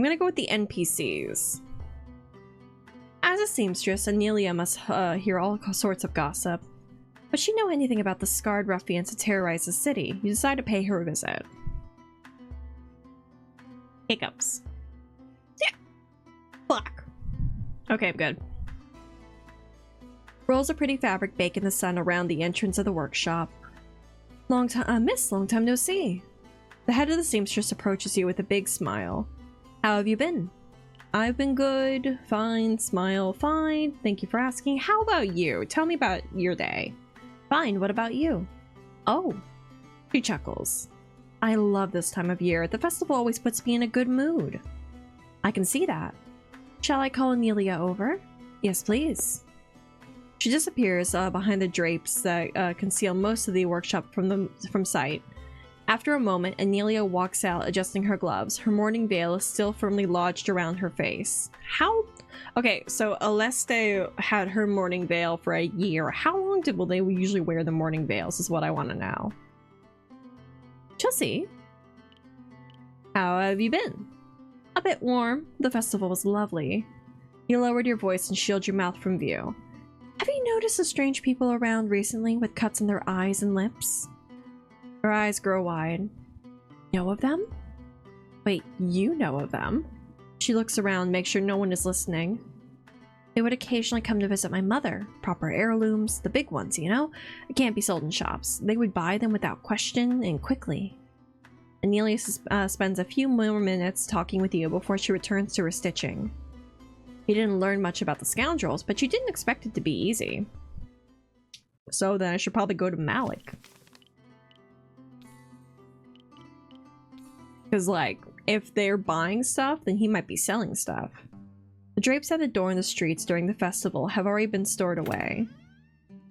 I'm gonna go with the NPCs. As a seamstress, Anelia must hear all sorts of gossip. But she know anything about the scarred ruffians who terrorize the city. You decide to pay her a visit. Hiccups. Yeah. Black. Okay, I'm good. Rolls of pretty fabric bake in the sun around the entrance of the workshop. Miss, long time no see. The head of the seamstress approaches you with a big smile. How have you been? I've been good. Fine. Smile. Fine. Thank you for asking. How about you? Tell me about your day. Fine. What about you? Oh. She chuckles. I love this time of year. The festival always puts me in a good mood. I can see that. Shall I call Anelia over? Yes, please. She disappears behind the drapes that conceal most of the workshop from sight. After a moment, Anelia walks out, adjusting her gloves. Her mourning veil is still firmly lodged around her face. How? Okay, so Aleste had her mourning veil for a year. How long will they usually wear the mourning veils is what I want to know. Chelsea, how have you been? A bit warm. The festival was lovely. You lowered your voice and shielded your mouth from view. Have you noticed the strange people around recently with cuts in their eyes and lips? Her eyes grow wide. Know of them? Wait, you know of them? She looks around, makes sure no one is listening. They would occasionally come to visit my mother. Proper heirlooms, the big ones, you know? Can't be sold in shops. They would buy them without question and quickly. Anelia spends a few more minutes talking with you before she returns to her stitching. You didn't learn much about the scoundrels, but you didn't expect it to be easy. So then I should probably go to Malik. Because, like, if they're buying stuff, then he might be selling stuff. The drapes at the door in the streets during the festival have already been stored away.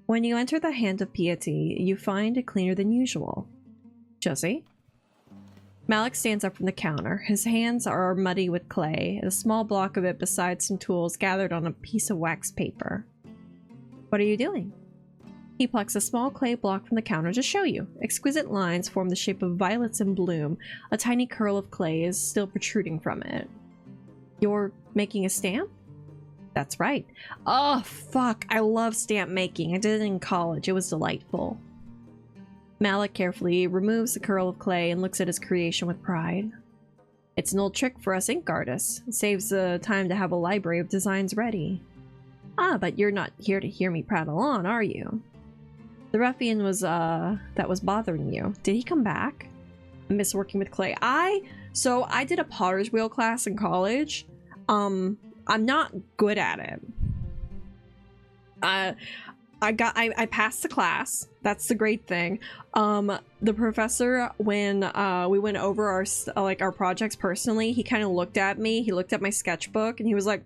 When you enter the Hand of Piety, you find it cleaner than usual. Josie? Malik stands up from the counter. His hands are muddy with clay, and a small block of it beside some tools gathered on a piece of wax paper. What are you doing? He plucks a small clay block from the counter to show you. Exquisite lines form the shape of violets in bloom. A tiny curl of clay is still protruding from it. You're making a stamp? That's right. Oh, fuck. I love stamp making. I did it in college. It was delightful. Malik carefully removes the curl of clay and looks at his creation with pride. It's an old trick for us ink artists. It saves the time to have a library of designs ready. Ah, but you're not here to hear me prattle on, are you? The ruffian was, that was bothering you. Did he come back? I miss working with clay. So I did a potter's wheel class in college. I'm not good at it. I passed the class. That's the great thing. The professor, when we went over our projects personally, he kind of looked at me. He looked at my sketchbook and he was like,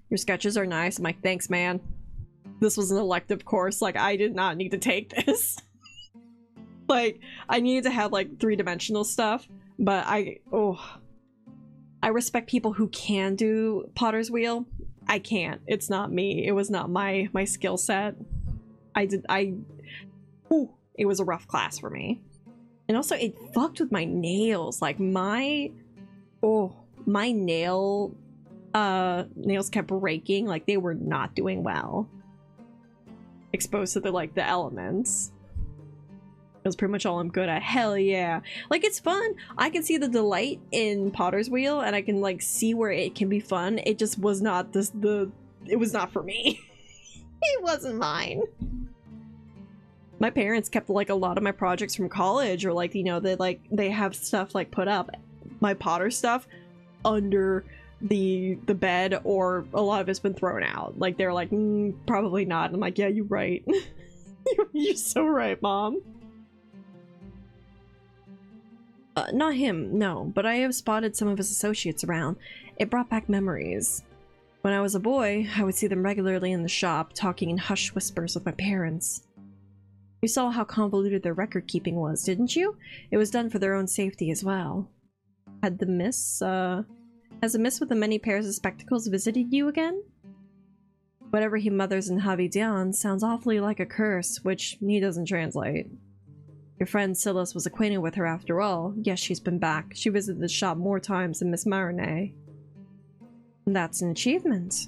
"Your sketches are nice." I'm like, "Thanks, man. This was an elective course. Like, I did not need to take this." Like, I needed to have like 3-dimensional stuff, but I respect people who can do potter's wheel. I can't. It's not me. It was not my skill set. It was a rough class for me. And also it fucked with my nails. Like my nails kept breaking. Like they were not doing well. Exposed to the elements. That's pretty much all I'm good at. Hell yeah. Like, it's fun. I can see the delight in potter's wheel and I can like see where it can be fun. It just was not it was not for me. It wasn't mine. My parents kept like a lot of my projects from college, or like, you know, they have stuff like put up my potter stuff under the bed, or a lot of it's been thrown out. Like they're like, probably not. I'm like, yeah, you're right. You're so right, Mom. Not him, no, but I have spotted some of his associates around. It brought back memories. When I was a boy, I would see them regularly in the shop, talking in hushed whispers with my parents. You saw how convoluted their record keeping was, didn't you? It was done for their own safety as well. Has the miss with the many pairs of spectacles visited you again? Whatever he mothers in Havidian sounds awfully like a curse, which he doesn't translate. Your friend Silas was acquainted with her after all. Yes, she's been back. She visited the shop more times than Miss Marinette. That's an achievement.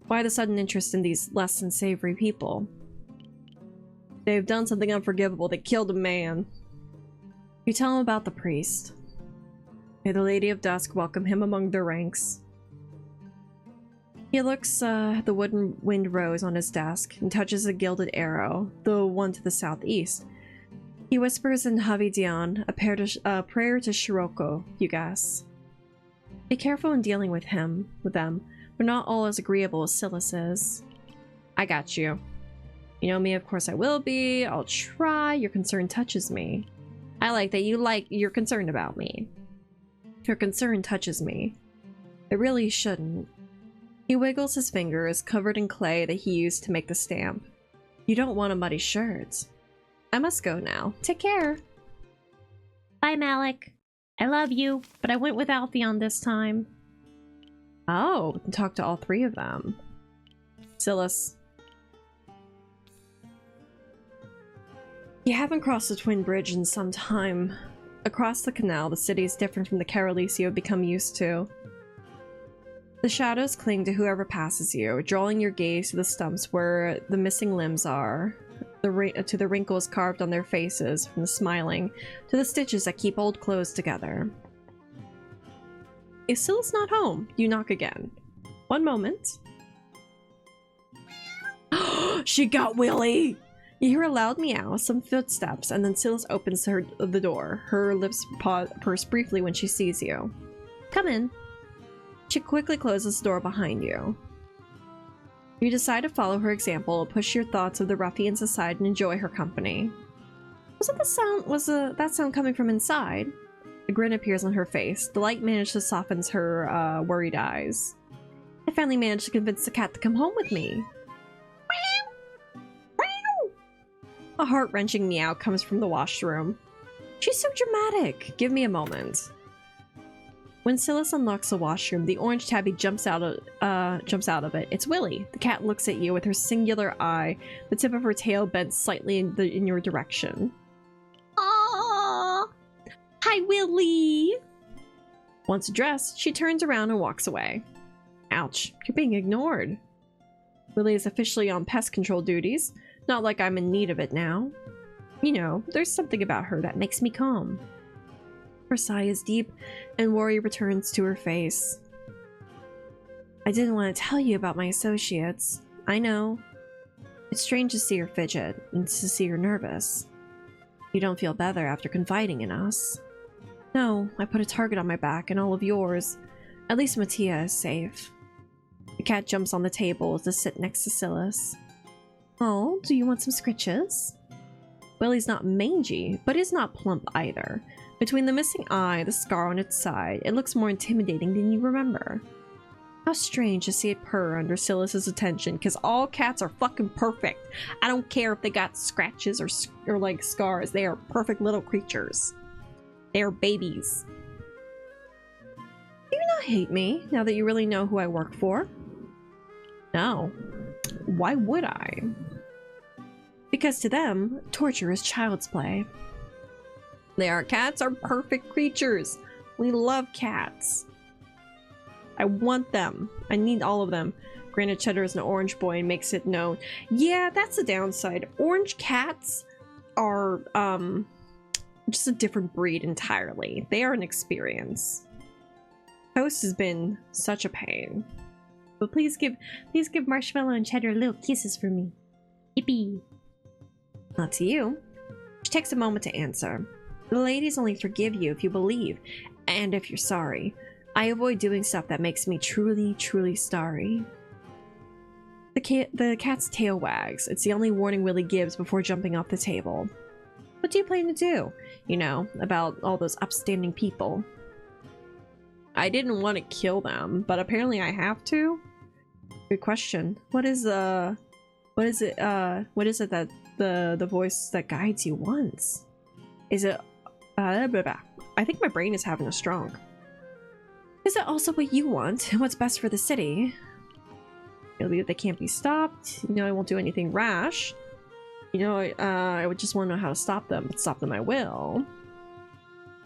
Why the sudden interest in these less than savory people? They've done something unforgivable. They killed a man. You tell him about the priest. May the Lady of Dusk welcome him among their ranks. He looks at the wooden wind rose on his desk and touches a gilded arrow, the one to the southeast. He whispers in Havidian, a prayer to Shiroko, you guess. Be careful in dealing with them. We're not all as agreeable as Silas is. I got you. You know me, of course I will be. I'll try. Your concern touches me. I like that you're concerned about me. Your concern touches me. It really shouldn't. He wiggles his fingers, covered in clay that he used to make the stamp. You don't want a muddy shirt. I must go now. Take care. Bye, Malik. I love you, but I went with Altheon this time. Oh, talk to all three of them. Silas. You haven't crossed the Twin Bridge in some time. Across the canal, the city is different from the Carolis you have become used to. The shadows cling to whoever passes you, drawing your gaze to the stumps where the missing limbs are, to the wrinkles carved on their faces from the smiling, to the stitches that keep old clothes together. If Silas not home, you knock again. One moment. She got Willy! You hear a loud meow, some footsteps, and then Silas opens the door. Her lips purse briefly when she sees you. Come in. She quickly closes the door behind you. You decide to follow her example, push your thoughts of the ruffians aside, and enjoy her company. Was that sound coming from inside? A grin appears on her face. The light managed to soften her worried eyes. I finally managed to convince the cat to come home with me. A heart-wrenching meow comes from the washroom. She's so dramatic. Give me a moment. When Silas unlocks the washroom, the orange tabby jumps out of it. It's Willy. The cat looks at you with her singular eye, the tip of her tail bent slightly in your direction. Aww! Hi, Willy! Once dressed, she turns around and walks away. Ouch, you're being ignored. Willy is officially on pest control duties. Not like I'm in need of it now. You know, there's something about her that makes me calm. Her sigh is deep, and worry returns to her face. I didn't want to tell you about my associates. I know. It's strange to see her fidget, and to see her nervous. You don't feel better after confiding in us. No, I put a target on my back, and all of yours. At least Mattia is safe. The cat jumps on the table to sit next to Silas. Oh, do you want some scritches? Willy's not mangy, but is not plump either. Between the missing eye, the scar on its side, it looks more intimidating than you remember. How strange to see it purr under Silas's attention, because all cats are fucking perfect. I don't care if they got scratches or like scars. They are perfect little creatures. They are babies. Do you not hate me, now that you really know who I work for? No. Why would I? Because to them, torture is child's play. Cats are perfect creatures. We love cats. I want them. I need all of them. Granted, Cheddar is an orange boy and makes it known. Yeah, that's the downside. Orange cats are just a different breed entirely. They are an experience. Toast has been such a pain. But please give Marshmallow and Cheddar little kisses for me. Yippee. Not to you. She takes a moment to answer. The ladies only forgive you if you believe, and if you're sorry. I avoid doing stuff that makes me truly, truly sorry. The cat's tail wags. It's the only warning Willy gives before jumping off the table. What do you plan to do? You know, about all those upstanding people. I didn't want to kill them, but apparently I have to? Good question. What is it that the voice that guides you wants? Is it blah, blah, blah. I think my brain is having a stroke. Is it also what you want and what's best for the city? They can't be stopped. You know, I won't do anything rash. You know, I would just want to know how to stop them, but stop them I will.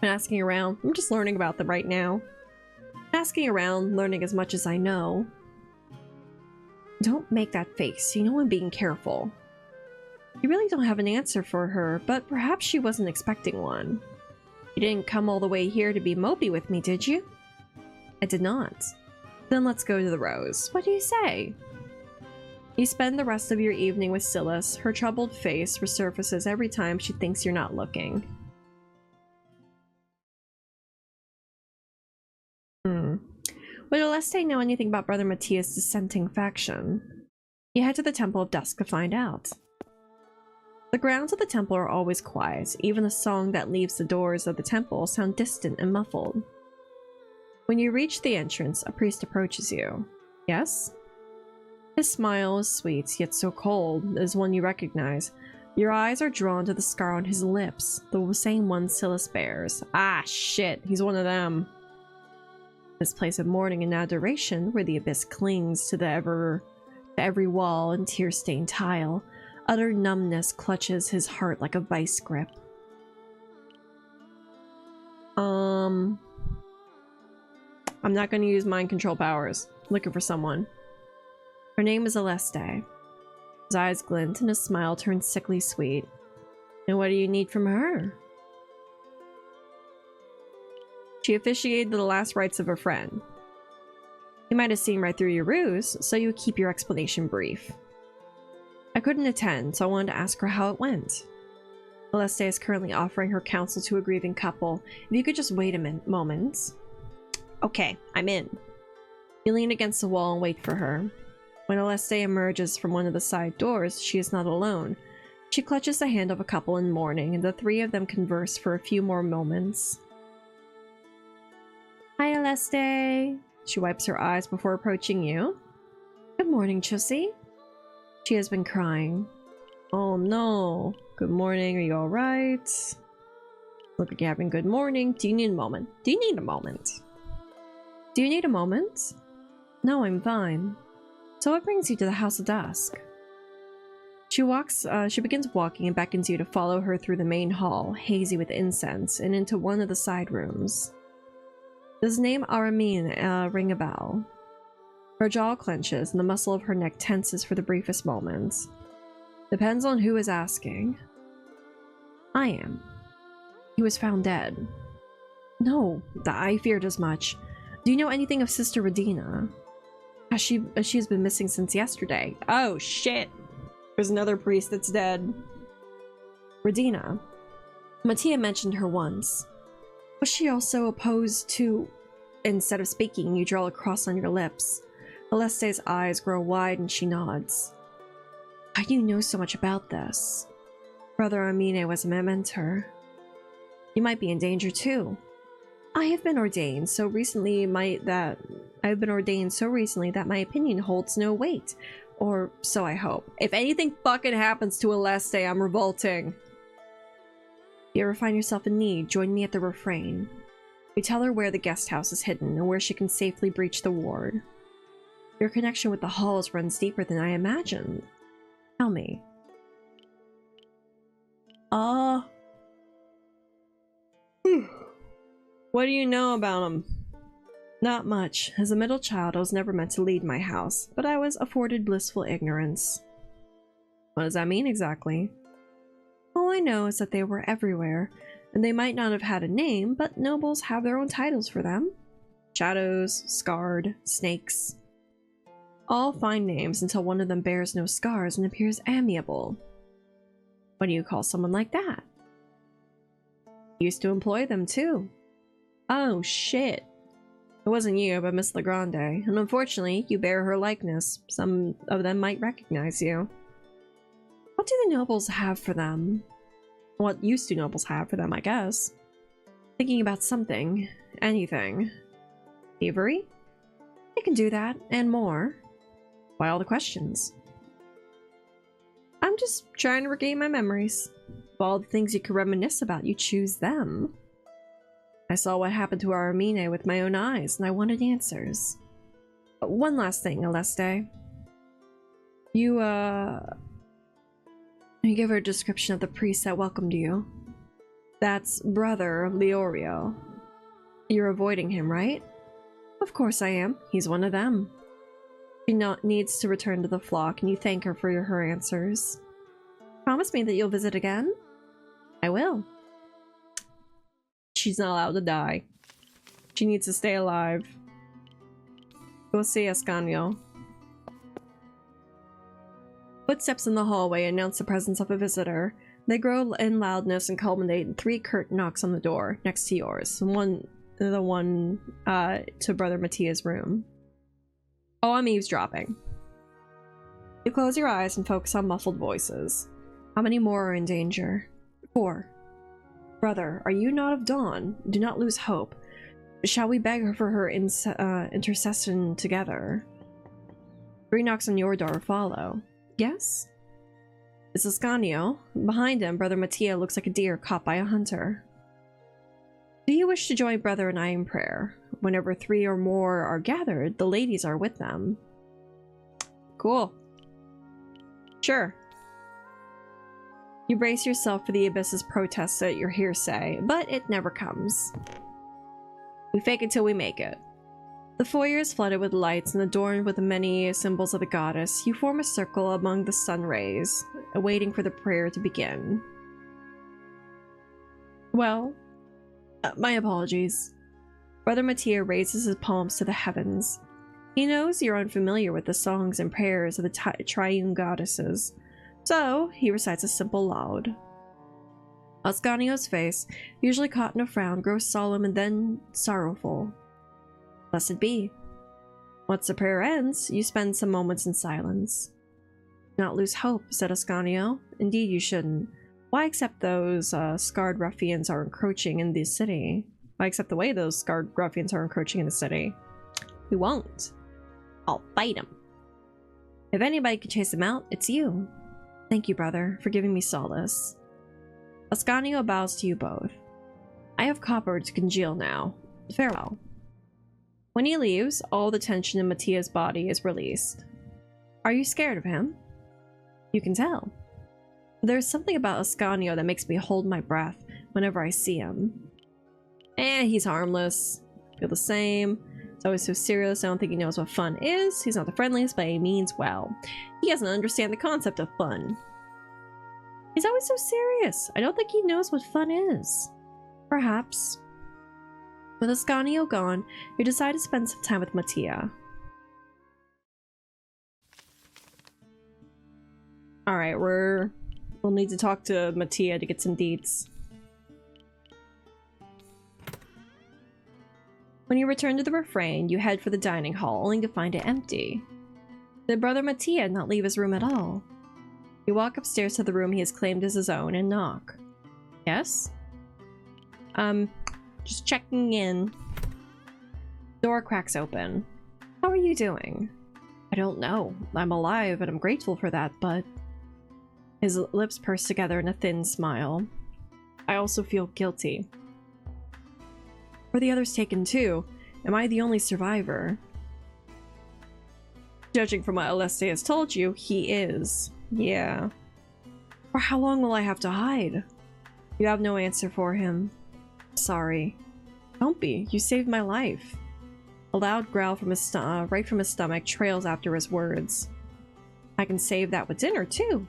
I'm asking around. I'm just learning about them right now. Asking around, learning as much as I know. Don't make that face, you know I'm being careful. You really don't have an answer for her, but perhaps she wasn't expecting one. You didn't come all the way here to be mopey with me, did you? I did not. Then let's go to the Rose. What do you say? You spend the rest of your evening with Silas. Her troubled face resurfaces every time she thinks you're not looking. Would Aleste know anything about Brother Matthias' dissenting faction? You head to the Temple of Dusk to find out. The grounds of the temple are always quiet. Even the song that leaves the doors of the temple sound distant and muffled. When you reach the entrance, a priest approaches you. Yes? His smile is sweet, yet so cold, as one you recognize. Your eyes are drawn to the scar on his lips, the same one Silas bears. Ah, shit, he's one of them. This place of mourning and adoration, where the abyss clings to every wall and tear-stained tile, utter numbness clutches his heart like a vice grip. I'm not going to use mind control powers. Looking for someone. Her name is Aleste. His eyes glint and his smile turns sickly sweet. And what do you need from her? She officiated the last rites of her friend. You might have seen right through your ruse, so you keep your explanation brief. I couldn't attend, so I wanted to ask her how it went. Aleste is currently offering her counsel to a grieving couple. If you could just wait a moment. Okay, I'm in. You lean against the wall and wait for her. When Aleste emerges from one of the side doors, she is not alone. She clutches the hand of a couple in mourning, and the three of them converse for a few more moments. Hi, Aleste. She wipes her eyes before approaching you. Good morning, Chussie. She has been crying. Oh no. Good morning, are you alright? Look like you're having a good morning. Do you need a moment? Do you need a moment? Do you need a moment? No, I'm fine. So what brings you to the House of Dusk? She begins walking and beckons you to follow her through the main hall, hazy with incense, and into one of the side rooms. Does the name Aramine ring a bell? Her jaw clenches and the muscle of her neck tenses for the briefest moments. Depends on who is asking. I am. He was found dead. No, I feared as much. Do you know anything of Sister Radina? She has been missing since yesterday. Oh shit! There's another priest that's dead. Radina. Mattia mentioned her once. Was she also opposed to... Instead of speaking, you draw a cross on your lips. Aleste's eyes grow wide and she nods. How do you know so much about this? Brother Amine was my mentor. You might be in danger too. I have been ordained so recently that my opinion holds no weight. Or so I hope. If anything fucking happens to Aleste, I'm revolting. If you ever find yourself in need, join me at the refrain. We tell her where the guest house is hidden and where she can safely breach the ward. Your connection with the halls runs deeper than I imagined. Tell me. What do you know about him? Not much. As a middle child, I was never meant to lead my house, but I was afforded blissful ignorance. What does that mean exactly? All I know is that they were everywhere, and they might not have had a name, but nobles have their own titles for them. Shadows, Scarred, Snakes. All fine names until one of them bears no scars and appears amiable. What do you call someone like that? Used to employ them too. Oh shit. It wasn't you, but Miss Legrande, and unfortunately, you bear her likeness. Some of them might recognize you. What do the nobles have for them? What used to nobles have for them, I guess. Thinking about something. Anything. Thievery? They can do that, and more. Why all the questions? I'm just trying to regain my memories. Of all the things you could reminisce about, you choose them. I saw what happened to Aramine with my own eyes, and I wanted answers. One last thing, Aleste. You give her a description of the priest that welcomed you. That's Brother Leorio. You're avoiding him, right? Of course I am. He's one of them. She needs to return to the flock, and you thank her for her answers. Promise me that you'll visit again? I will. She's not allowed to die. She needs to stay alive. Go see Ascanio. Footsteps in the hallway announce the presence of a visitor. They grow in loudness and culminate in 3 curt knocks on the door, next to yours. The one to Brother Mattia's room. Oh, I'm eavesdropping. You close your eyes and focus on muffled voices. How many more are in danger? 4. Brother, are you not of dawn? Do not lose hope. Shall we beg her for her intercession together? 3 knocks on your door follow. Yes? It's Ascanio. Behind him, Brother Mattia looks like a deer caught by a hunter. Do you wish to join Brother and I in prayer? Whenever 3 or more are gathered, the ladies are with them. Cool. Sure. You brace yourself for the Abyss's protests at your hearsay, but it never comes. We fake it till we make it. The foyer is flooded with lights and adorned with the many symbols of the goddess. You form a circle among the sun rays, waiting for the prayer to begin. Well, my apologies. Brother Mattia raises his palms to the heavens. He knows you're unfamiliar with the songs and prayers of the triune goddesses, so he recites a simple laud. Ascanio's face, usually caught in a frown, grows solemn and then sorrowful. Blessed be. Once the prayer ends, you spend some moments in silence. Do not lose hope, said Ascanio. Indeed you shouldn't. Why accept those scarred ruffians are encroaching in the city? Why accept the way those scarred ruffians are encroaching in the city? We won't. I'll fight them. If anybody can chase them out, it's you. Thank you, brother, for giving me solace. Ascanio bows to you both. I have copper to congeal now. Farewell. When he leaves, all the tension in Mattia's body is released. Are you scared of him? You can tell. There's something about Ascanio that makes me hold my breath whenever I see him. He's harmless. Feel the same. He's always so serious, I don't think he knows what fun is. He's not the friendliest, but he means well. He doesn't understand the concept of fun. He's always so serious. I don't think he knows what fun is. Perhaps. With Ascanio gone, you decide to spend some time with Mattia. Alright, we'll need to talk to Mattia to get some deets. When you return to the refrain, you head for the dining hall, only to find it empty. Did Brother Mattia not leave his room at all? You walk upstairs to the room he has claimed as his own and knock. Yes? Just checking in. Door cracks open. How are you doing? I don't know. I'm alive and I'm grateful for that, but... His lips purse together in a thin smile. I also feel guilty. Were the others taken too? Am I the only survivor? Judging from what Aleste has told you, he is. Yeah. For how long will I have to hide? You have no answer for him. Sorry. Don't be. You saved my life. A loud growl from his right from his stomach trails after his words. I can save that with dinner too.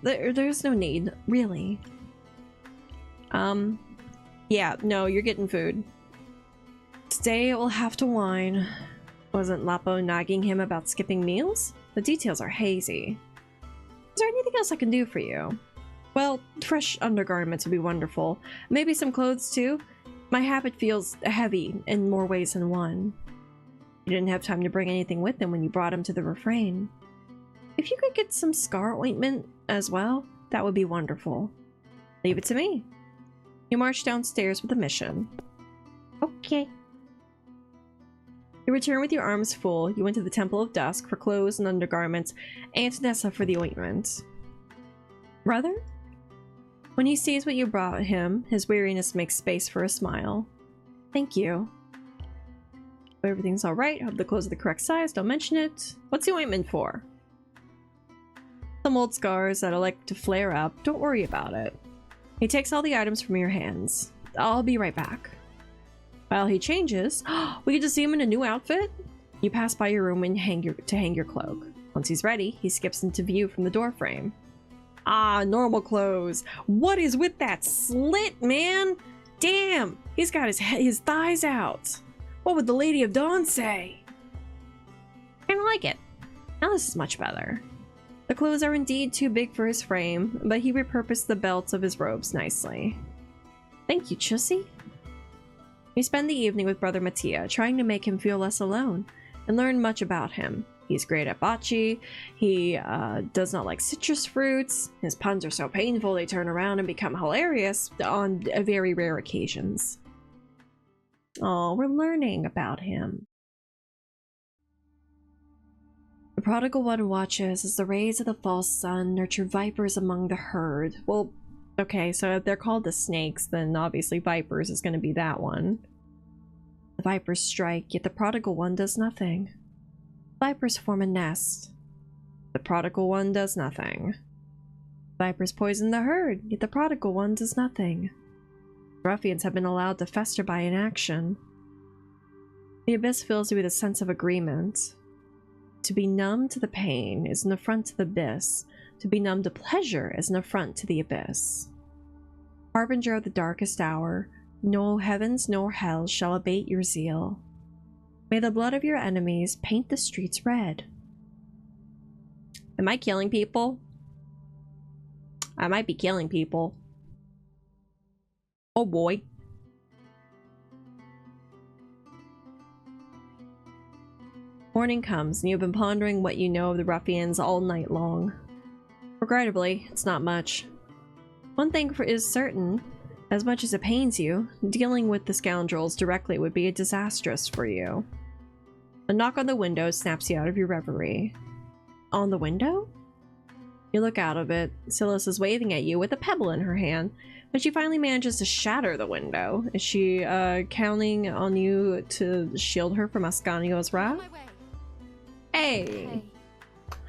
There's no need, really. Yeah, no, you're getting food. Today it will have to whine. Wasn't Lapo nagging him about skipping meals? The details are hazy. Is there anything else I can do for you? Well, fresh undergarments would be wonderful. Maybe some clothes too? My habit feels heavy in more ways than one. You didn't have time to bring anything with him when you brought him to the refrain. If you could get some scar ointment as well, that would be wonderful. Leave it to me. You march downstairs with a mission. Okay. You return with your arms full. You went to the Temple of Dusk for clothes and undergarments, and to Nessa for the ointment. Brother? When he sees what you brought him, his weariness makes space for a smile. Thank you. Everything's alright. Hope the clothes are the correct size. Don't mention it. What's the ointment for? Some old scars that'll like to flare up. Don't worry about it. He takes all the items from your hands. I'll be right back. While he changes, we get to see him in a new outfit. You pass by your room and hang your cloak. Once he's ready, he skips into view from the doorframe. Ah, normal clothes. What is with that slit, man? Damn, he's got his thighs out. What would the Lady of Dawn say? I don't like it. Now this is much better. The clothes are indeed too big for his frame, but he repurposed the belts of his robes nicely. Thank you, Chussy. We spend the evening with Brother Mattia, trying to make him feel less alone, and learn much about him. He's great at bocce, he does not like citrus fruits, his puns are so painful they turn around and become hilarious on very rare occasions. Oh, we're learning about him. The prodigal one watches as the rays of the false sun nurture vipers among the herd. Well, okay, so if they're called the snakes, then obviously vipers is going to be that one. The vipers strike, yet the prodigal one does nothing. Vipers form a nest. The prodigal one does nothing. Vipers poison the herd, yet the prodigal one does nothing. Ruffians have been allowed to fester by inaction. The abyss fills you with a sense of agreement. To be numb to the pain is an affront to the abyss. To be numb to pleasure is an affront to the abyss. Harbinger of the darkest hour, no heavens nor hell shall abate your zeal. May the blood of your enemies paint the streets red. Am I killing people? I might be killing people. Oh boy. Morning comes, and you've been pondering what you know of the ruffians all night long. Regrettably, it's not much. One thing is certain, as much as it pains you, dealing with the scoundrels directly would be disastrous for you. A knock on the window snaps you out of your reverie. On the window? You look out of it. Silas is waving at you with a pebble in her hand, but she finally manages to shatter the window. Is she counting on you to shield her from Ascanio's wrath? Hey.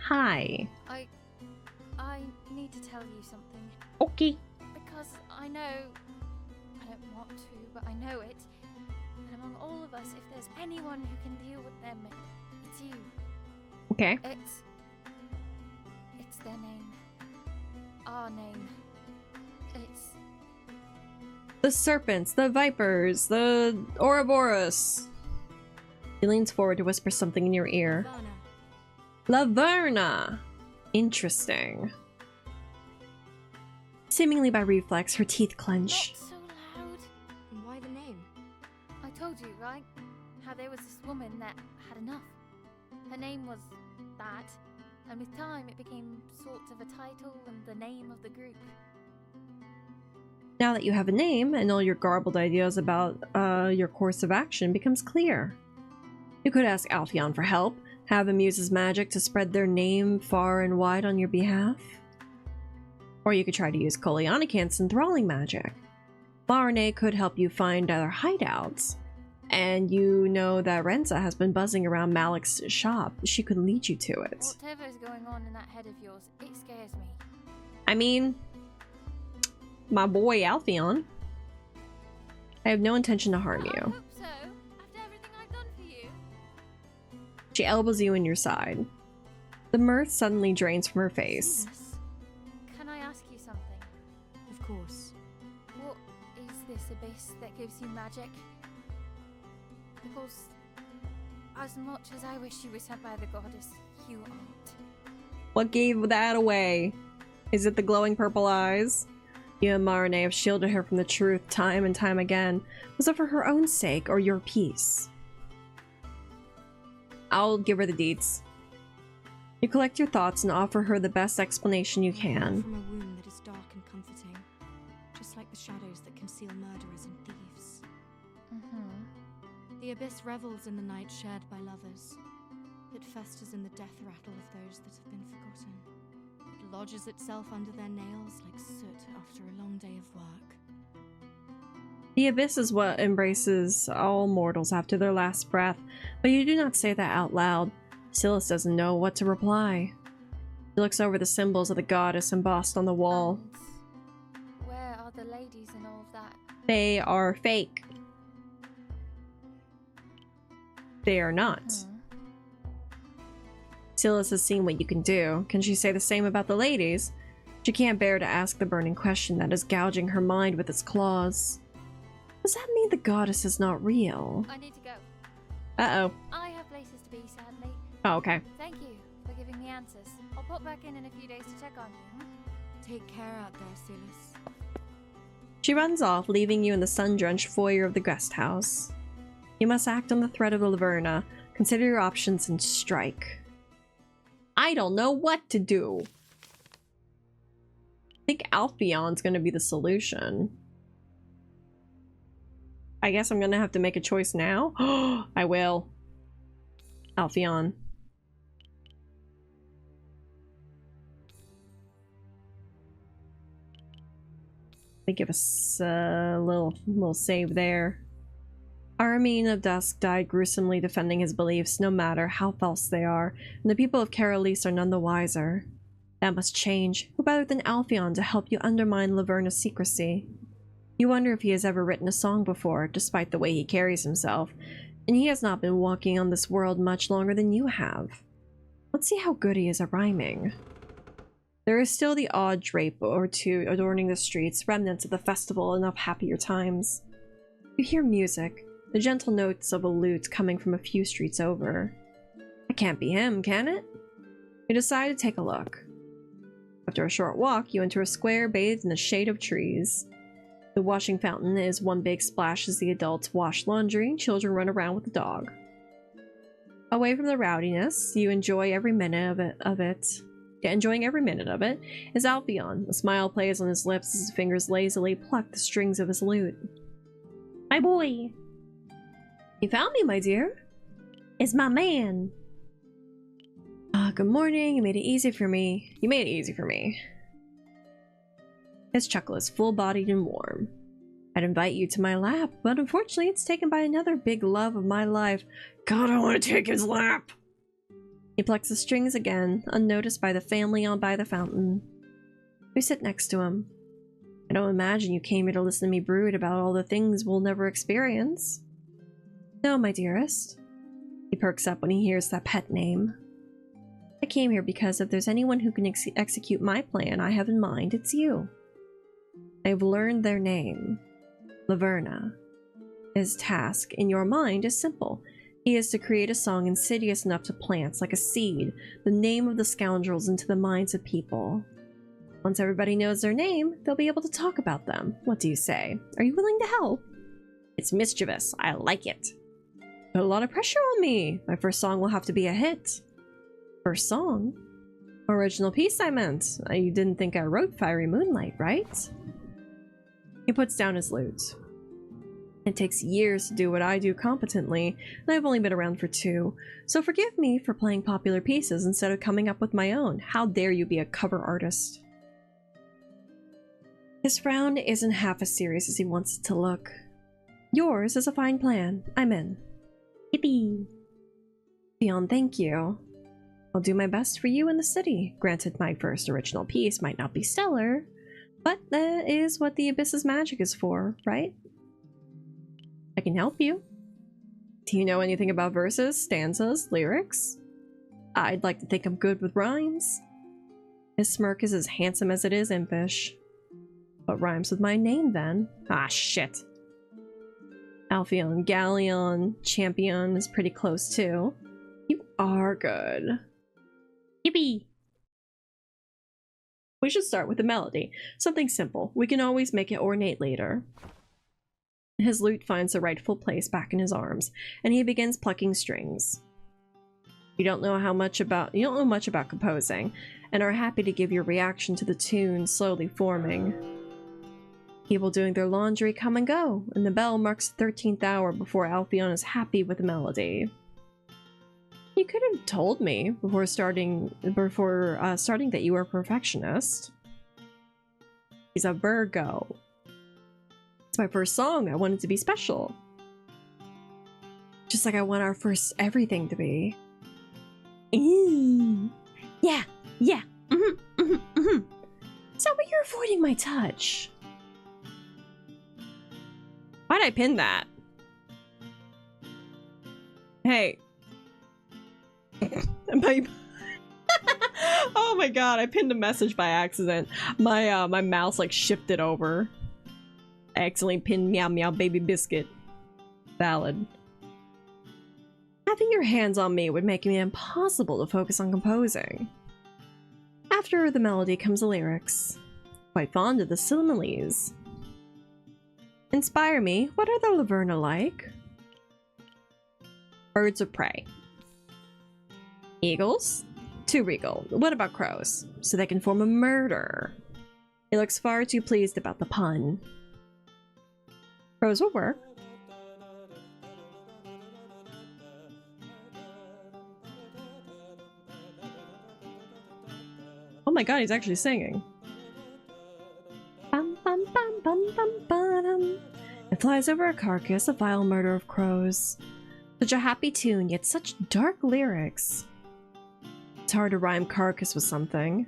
Hey. Hi. I need to tell you something. Okay. Because I know, I don't want to, but I know it. And among all of us, if there's anyone who can deal with them, it's you. Okay. It's their name. Our name. It's... The serpents, the vipers, the Ouroboros. He leans forward to whisper something in your ear. Laverna! Interesting. Seemingly by reflex, her teeth clench. Not so loud. And why the name? I told you, right? How there was this woman that had enough. Her name was that, and with time it became sort of a title and the name of the group. Now that you have a name, and all your garbled ideas about your course of action becomes clear. You could ask Alpheon for help, have him use his magic to spread their name far and wide on your behalf. Or you could try to use Kolyanikant's enthralling magic. Marne could help you find other hideouts. And you know that Renza has been buzzing around Malik's shop. She could lead you to it. Whatever's going on in that head of yours, it scares me. I mean, my boy Alpheon. I have no intention to harm I you. hope so, after everything I've done for you. She elbows you in your side. The mirth suddenly drains from her face. Yes. Can I ask you something? Of course. What is this abyss that gives you magic? Because as much as I wish you were sent by the goddess, you aren't. What gave that away? Is it the glowing purple eyes? You and Marne have shielded her from the truth time and time again. Was it for her own sake or your peace? I'll give her the deeds. You collect your thoughts and offer her the best explanation you can. From a womb that is dark and comforting, just like the shadows that conceal murderers and thieves. The abyss revels in the night shared by lovers. It festers in the death rattle of those that have been forgotten. It lodges itself under their nails like soot after a long day of work. The abyss is what embraces all mortals after their last breath, but you do not say that out loud. Silas doesn't know what to reply. He looks over the symbols of the goddess embossed on the wall. And where are the ladies and all of that? They are fake. They are not. Silas has seen what you can do. Can she say the same about the ladies? She can't bear to ask the burning question that is gouging her mind with its claws. Does that mean the goddess is not real? I need to go. Uh-oh. I have places to be, sadly. Oh, okay. Thank you for giving me answers. I'll pop back in a few days to check on you. Take care out there, Silas. She runs off, leaving you in the sun-drenched foyer of the guest house. You must act on the threat of the Laverna. Consider your options and strike. I don't know what to do. I think Alphion's gonna be the solution. I guess I'm gonna have to make a choice now. I will. Alphion. They give us a little save there. Armin of Dusk died gruesomely defending his beliefs, no matter how false they are, and the people of Carolis are none the wiser. That must change. Who better than Alphion to help you undermine Laverna's secrecy? You wonder if he has ever written a song before, despite the way he carries himself, and he has not been walking on this world much longer than you have. Let's see how good he is at rhyming. There is still the odd drape or two adorning the streets, remnants of the festival and of happier times. You hear music, the gentle notes of a lute coming from a few streets over. It can't be him, can it? You decide to take a look. After a short walk, you enter a square bathed in the shade of trees. The washing fountain is one big splash as the adults wash laundry and children run around with the dog. Away from the rowdiness, you enjoy every minute of it. Enjoying every minute of it is Alphion. A smile plays on his lips as his fingers lazily pluck the strings of his lute. My boy! You found me, my dear. It's my man. Good morning. You made it easy for me. You made it easy for me. His chuckle is full-bodied and warm. I'd invite you to my lap, but unfortunately it's taken by another big love of my life. God, I want to take his lap! He plucks the strings again, unnoticed by the family on by the fountain. We sit next to him. I don't imagine you came here to listen to me brood about all the things we'll never experience. No, my dearest. He perks up when he hears that pet name. I came here because if there's anyone who can execute my plan I have in mind, it's you. I've learned their name. Laverna. His task, in your mind, is simple. He is to create a song insidious enough to plant, like a seed, the name of the scoundrels into the minds of people. Once everybody knows their name, they'll be able to talk about them. What do you say? Are you willing to help? It's mischievous. I like it. Put a lot of pressure on me. My first song will have to be a hit. First song? Original piece, I meant. You didn't think I wrote Fiery Moonlight, right? He puts down his lute. It takes years to do what I do competently, and I've only been around for 2, so forgive me for playing popular pieces instead of coming up with my own. How dare you be a cover artist? His frown isn't half as serious as he wants it to look. Yours is a fine plan. I'm in. Yippee! Beyond thank you. I'll do my best for you in the city. Granted, my first original piece might not be stellar, but that is what the Abyss's magic is for, right? I can help you. Do you know anything about verses, stanzas, lyrics? I'd like to think I'm good with rhymes. His smirk is as handsome as it is impish. What rhymes with my name, then? Ah, shit. Alphion, Galleon, Champion is pretty close, too. You are good. Yippee! We should start with a melody. Something simple. We can always make it ornate later. His lute finds the rightful place back in his arms, and he begins plucking strings. You don't know much about composing, and are happy to give your reaction to the tune slowly forming. People doing their laundry come and go, and the bell marks the 13th hour before Alphion is happy with the melody. You could have told me before starting that you were a perfectionist. He's a Virgo. It's my first song. I want it to be special. Just like I want our first everything to be. Yeah, yeah. Is that why you're avoiding my touch? Why'd I pin that? Hey. My oh my god, I pinned a message by accident. My mouse like shifted over. I accidentally pinned meow meow baby biscuit. Valid. Having your hands on me would make it impossible to focus on composing. After the melody comes the lyrics. Quite fond of the similes. Inspire me. What are the Laverna like? Birds of prey. Eagles? Too regal. What about crows? So they can form a murder. He looks far too pleased about the pun. Crows will work. Oh my god, he's actually singing. Bum, bum, bum, bum, bum, bum. It flies over a carcass, a vile murder of crows. Such a happy tune, yet such dark lyrics. It's hard to rhyme carcass with something.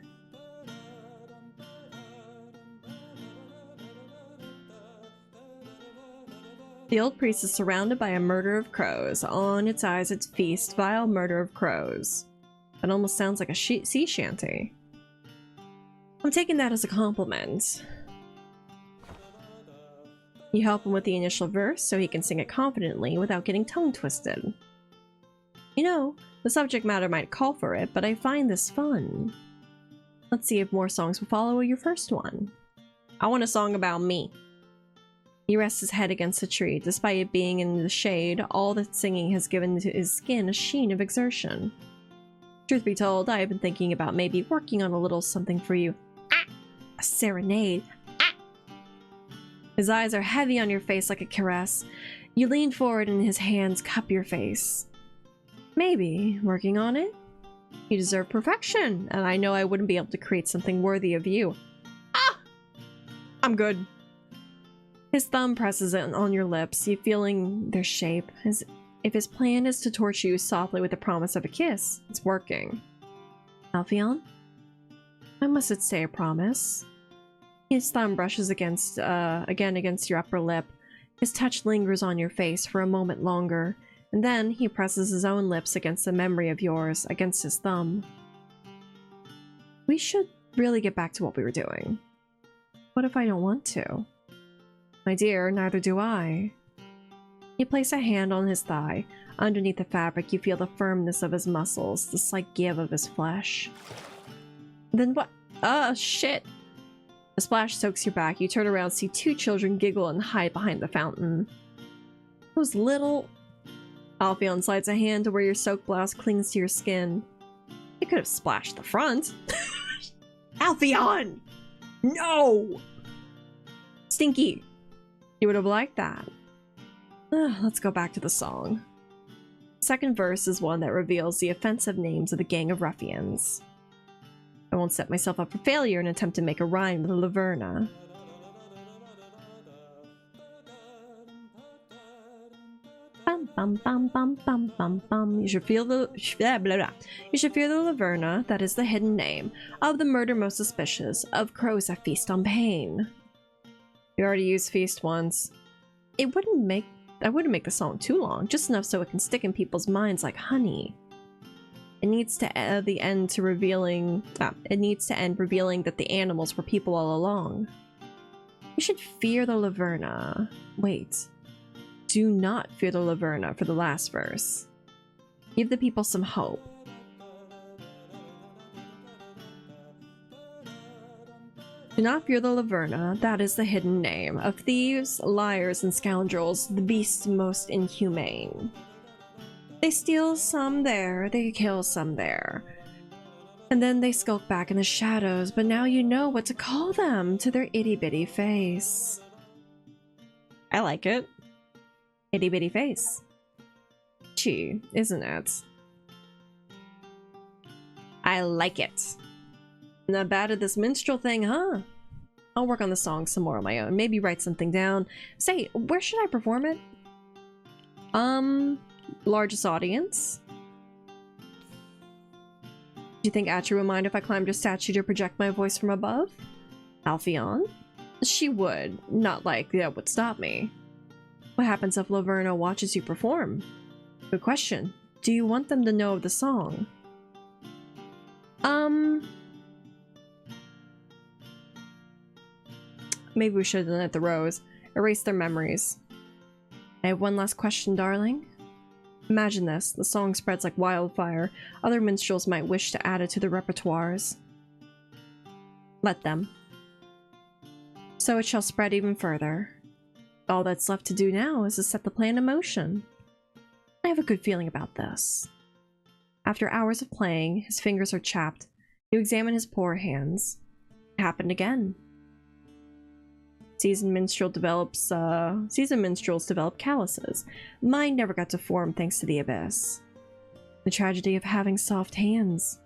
The old priest is surrounded by a murder of crows. On its eyes, its feast, vile murder of crows. That almost sounds like a sea shanty. I'm taking that as a compliment. You help him with the initial verse so he can sing it confidently without getting tongue twisted. You know, the subject matter might call for it, but I find this fun. Let's see if more songs will follow your first one. I want a song about me. He rests his head against a tree. Despite it being in the shade, all the singing has given to his skin a sheen of exertion. Truth be told, I have been thinking about maybe working on a little something for you. Ah! A serenade. Ah! His eyes are heavy on your face like a caress. You lean forward and his hands cup your face. Maybe. Working on it? You deserve perfection, and I know I wouldn't be able to create something worthy of you. Ah! I'm good. His thumb presses it on your lips, you feeling their shape. If his plan is to torture you softly with the promise of a kiss, it's working. Alpheon? When must it say a promise? His thumb brushes again against your upper lip. His touch lingers on your face for a moment longer, and then he presses his own lips against a memory of yours, against his thumb. We should really get back to what we were doing. What if I don't want to? My dear, neither do I. You place a hand on his thigh. Underneath the fabric, you feel the firmness of his muscles, the slight give of his flesh. Then what? Shit! A splash soaks your back. You turn around, see two children giggle and hide behind the fountain. Those little... Alpheon slides a hand to where your soaked blouse clings to your skin. It could have splashed the front. Alpheon! No! Stinky! You would have liked that. Let's go back to the song. The second verse is one that reveals the offensive names of the gang of ruffians. I won't set myself up for failure in an attempt to make a rhyme with Laverna. Bum bum bum bum bum bum bum. You should feel the blah, blah, blah. You should fear the Laverna, that is the hidden name, of the murder most suspicious, of crows that feast on pain. You already used feast once. I wouldn't make the song too long, just enough so it can stick in people's minds like honey. It needs to end revealing that the animals were people all along. You should fear the Laverna. Wait. Do not fear the Laverna for the last verse. Give the people some hope. Do not fear the Laverna, that is the hidden name of thieves, liars, and scoundrels, the beasts most inhumane. They steal some there, they kill some there. And then they skulk back in the shadows, but now you know what to call them to their itty-bitty face. I like it. Itty-bitty face. Gee, isn't it? I like it. Not bad at this minstrel thing, huh? I'll work on the song some more on my own. Maybe write something down. Say, where should I perform it? Largest audience? Do you think Atri would mind if I climbed a statue to project my voice from above? Alpheon? She would. Not like that would stop me. What happens if Laverna watches you perform? Good question. Do you want them to know of the song? Maybe we should have done it at the Rose. Erase their memories. I have one last question, darling. Imagine this. The song spreads like wildfire. Other minstrels might wish to add it to their repertoires. Let them. So it shall spread even further. All that's left to do now is to set the plan in motion. I have a good feeling about this. After hours of playing, his fingers are chapped. You examine his poor hands. It happened again. Seasoned minstrels develop calluses. Mine never got to form thanks to the abyss. The tragedy of having soft hands.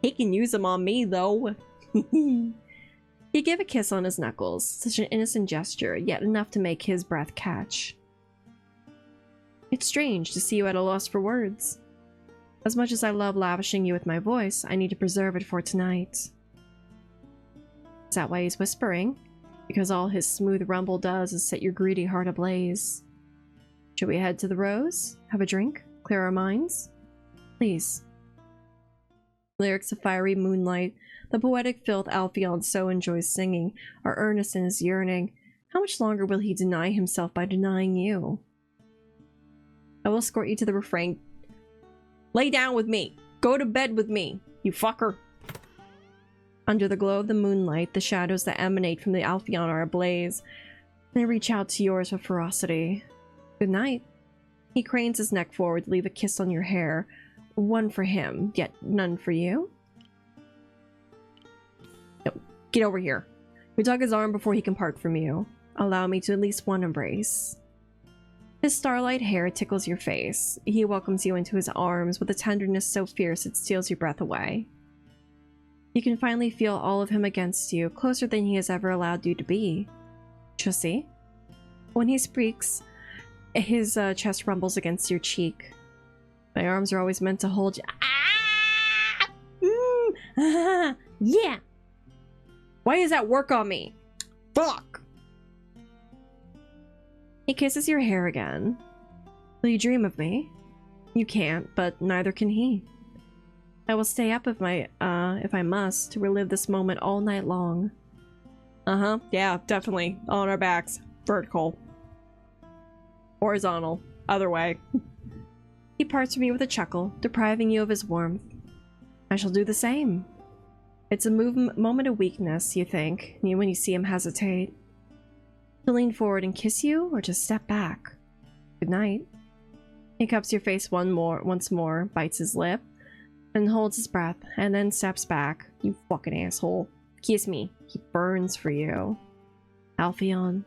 He can use them on me, though. He gave a kiss on his knuckles, such an innocent gesture, yet enough to make his breath catch. It's strange to see you at a loss for words. As much as I love lavishing you with my voice, I need to preserve it for tonight. Is that why he's whispering? Because all his smooth rumble does is set your greedy heart ablaze. Should we head to the Rose? Have a drink? Clear our minds? Please. Lyrics of fiery moonlight, the poetic filth Alpheon so enjoys singing, are earnest in his yearning. How much longer will he deny himself by denying you? I will escort you to the refrain. Lay down with me! Go to bed with me, you fucker! Under the glow of the moonlight, the shadows that emanate from the Alpheon are ablaze. They reach out to yours with ferocity. Good night. He cranes his neck forward to leave a kiss on your hair. One for him, yet none for you. No, get over here. You tug his arm before he can part from you. Allow me to at least one embrace. His starlight hair tickles your face. He welcomes you into his arms with a tenderness so fierce it steals your breath away. You can finally feel all of him against you, closer than he has ever allowed you to be. Chussy. When he speaks, his chest rumbles against your cheek. My arms are always meant to hold you. Ah! Ah! Yeah! Why does that work on me? Fuck! He kisses your hair again. Will you dream of me? You can't, but neither can he. I will stay up if I must, to relive this moment all night long. Yeah, definitely. On our backs. Vertical. Horizontal. Other way. He parts from you with a chuckle, depriving you of his warmth. I shall do the same. It's a moment of weakness, you think, when you see him hesitate. To lean forward and kiss you, or to step back? Good night. He cups your face once more, bites his lip, and holds his breath, and then steps back. You fucking asshole. Kiss me. He burns for you. Alpheon.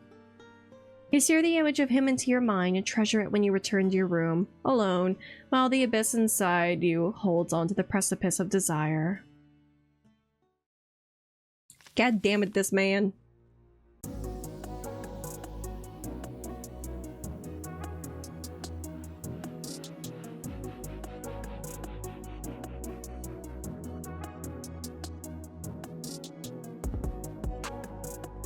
You sear the image of him into your mind and treasure it when you return to your room, alone, while the abyss inside you holds onto the precipice of desire. God damn it, this man.